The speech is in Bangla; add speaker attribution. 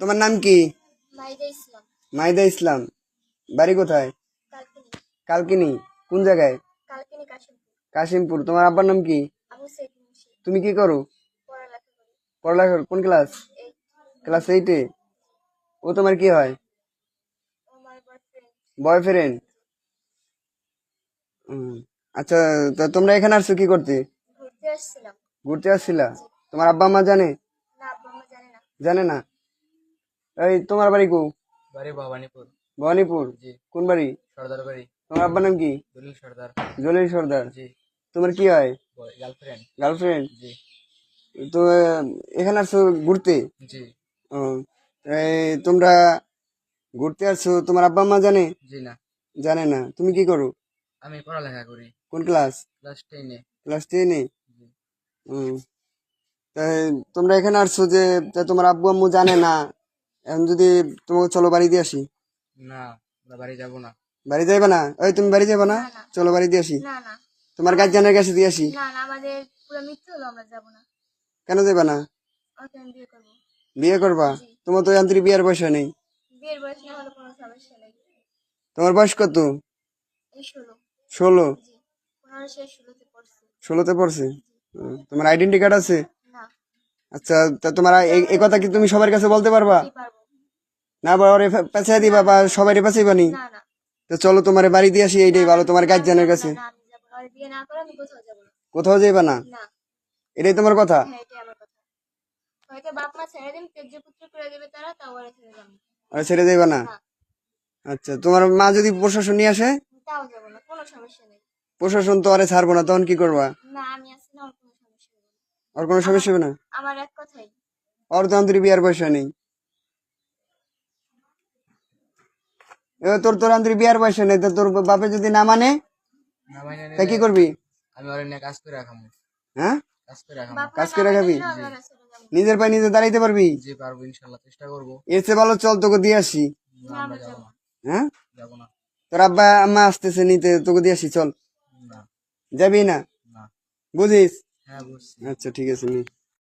Speaker 1: তোমার নাম কি?
Speaker 2: মাহিদা ইসলাম।
Speaker 1: মাহিদা ইসলাম। বাড়ি কোথায়?
Speaker 2: কালকিনি।
Speaker 1: কালকিনি। কোন জায়গায়?
Speaker 2: কালকিনি কাশিমপুর।
Speaker 1: কাশিমপুর। তোমার আব্বার নাম কি?
Speaker 2: আবু সৈয়দ মুন্সি।
Speaker 1: তুমি কি করো?
Speaker 2: পড়ালেখা করি।
Speaker 1: পড়ালেখা কোন ক্লাস?
Speaker 2: এই
Speaker 1: ক্লাস 8-এ। ও তোমার কি হয়?
Speaker 2: আমার বয়ফ্রেন্ড।
Speaker 1: বয়ফ্রেন্ড। আচ্ছা, তা তোমরা এখানে আসছো কি করতে?
Speaker 2: ঘুরতে আসছিলাম।
Speaker 1: ঘুরতে আসছিলা? তোমার আব্বা আম্মা জানে?
Speaker 2: না, আব্বা আম্মা জানে না।
Speaker 1: জানে না? এই তোমার বাড়ি কো?
Speaker 3: বাড়ি ভবানীপুর।
Speaker 1: ভবানীপুর।
Speaker 3: জি।
Speaker 1: কোন বাড়ি?
Speaker 3: সর্দার বাড়ি।
Speaker 1: তোমার আব্বার নাম কি?
Speaker 3: দলিল সর্দার।
Speaker 1: জলিল সর্দার।
Speaker 3: জি।
Speaker 1: তোমার কি হয়?
Speaker 3: গার্লফ্রেন্ড।
Speaker 1: গার্লফ্রেন্ড।
Speaker 3: জি।
Speaker 1: তো এখানে আসছো ঘুরতে?
Speaker 3: জি।
Speaker 1: ও, এই তোমরা ঘুরতে আসছো, তোমার আব্বা আম্মা জানে?
Speaker 3: জি না।
Speaker 1: জানে না। তুমি কি করো?
Speaker 3: আমি পড়ালেখা করি।
Speaker 1: কোন ক্লাস?
Speaker 3: ক্লাস 10-এ।
Speaker 1: ক্লাস 10-এ।
Speaker 3: জি।
Speaker 1: তাই তোমরা এখানে আসছো যে তা তোমার আব্বু আম্মু জানে না, এখন যদি তোমাকে চলো বাড়ি দিয়ে আসি।
Speaker 3: না, আমরা বাড়ি যাব না।
Speaker 1: বাড়ি যাইবা না? ওই তুমি বাড়ি যাবা না?
Speaker 2: না, না।
Speaker 1: চলো বাড়ি দিয়ে আসি।
Speaker 2: না, না।
Speaker 1: তোমার গার্জিয়ানের কাছে দিয়ে আসি।
Speaker 2: না, না, আমাদের পুরো মিথ্যে হলো, আমরা যাব না।
Speaker 1: কেন যাবা না?
Speaker 2: ওকে আমি বিয়ে করবো।
Speaker 1: বিয়ে করবা?
Speaker 2: জি।
Speaker 1: তোমার তো যান্ত্রিক বিয়ের বয়স নেই।
Speaker 2: বিয়ের বয়স না হলে কোনো সমস্যা নেই।
Speaker 1: তোমার বয়স কত?
Speaker 2: এই 16।
Speaker 1: 16?
Speaker 2: জি। 15 শেষ 16-তে পড়ছে।
Speaker 1: 16-তে পড়ছে? তোমার আইডেন্টি কার্ড আছে?
Speaker 2: না।
Speaker 1: আচ্ছা, তা তোমার এই কথা কি তুমি সবার কাছে বলতে পারবা?
Speaker 2: জি, পারবো।
Speaker 1: না বা ওরে পেঁচাই দিবা বা সবাই পেঁচাইবা নি?
Speaker 2: না, না।
Speaker 1: তো চলো তোমার বাড়ি দিয়ে আসি, এইটাই ভালো তোমার গার্জিয়ানের কাছে।
Speaker 2: না, আমি যাব না। আর বিয়ে না করে আমি কোথাও যাব না।
Speaker 1: কোথাও যাইবা না?
Speaker 2: না।
Speaker 1: এটাই তোমার কথা?
Speaker 2: হ্যাঁ, এটাই আমার কথা। হয়তো বাপ মা ছেড়ে দিন, তেজ্য পুত্র করে দেবে তারা, তাও ওরা ছেড়ে যাবে না।
Speaker 1: আর ছেড়ে যাইবা না?
Speaker 2: না।
Speaker 1: আচ্ছা, তোমার মা যদি প্রশাসন নিয়ে আসে?
Speaker 2: তাও যাব না, কোনো সমস্যা নেই।
Speaker 1: প্রশাসন তো আরে ছাড়বো না, তখন কি করবা?
Speaker 2: না, আমি আছি না, ওর কোনো সমস্যা হবে না।
Speaker 1: আর কোনো সমস্যা হবে না?
Speaker 2: আমার এক কথাই।
Speaker 1: ওর তো আন্তরিক বিয়ার বয়স নেই। এবার তোর আন্তরিক বিয়ার বয়স নেই, তো তোর বাপে যদি না মানে
Speaker 3: না মানে
Speaker 1: তা কি করবি?
Speaker 3: আমি ওর নিয়ে কাজ করে রাখামু।
Speaker 1: হ্যাঁ,
Speaker 3: কাজ করে রাখামু।
Speaker 2: বাপ মা
Speaker 1: কাজ
Speaker 2: না
Speaker 1: করে
Speaker 2: মানে
Speaker 1: খাবি?
Speaker 2: দিলেও আমি ওরা ছেড়ে যাব না।
Speaker 1: নিজের পায়ে নিজে দাঁড়াইতে পারবি?
Speaker 3: জি পারবো, ইনশাল্লাহ চেষ্টা করবো।
Speaker 1: এর চেয়ে ভালো চল তোকে দিয়ে আসি।
Speaker 3: না,
Speaker 2: না,
Speaker 3: আমরা
Speaker 2: আমরা
Speaker 3: যাব
Speaker 2: যাব
Speaker 3: না।
Speaker 2: না।
Speaker 1: হ্যাঁ,
Speaker 3: যাব না।
Speaker 1: তোর আব্বা আম্মা আসতেছে নিতে, তোকে দিয়ে আসি, চল।
Speaker 3: না।
Speaker 1: যাবি না?
Speaker 3: না।
Speaker 1: বুঝিস?
Speaker 3: হ্যাঁ বুঝছি।
Speaker 1: আচ্ছা, ঠিক আছে নি।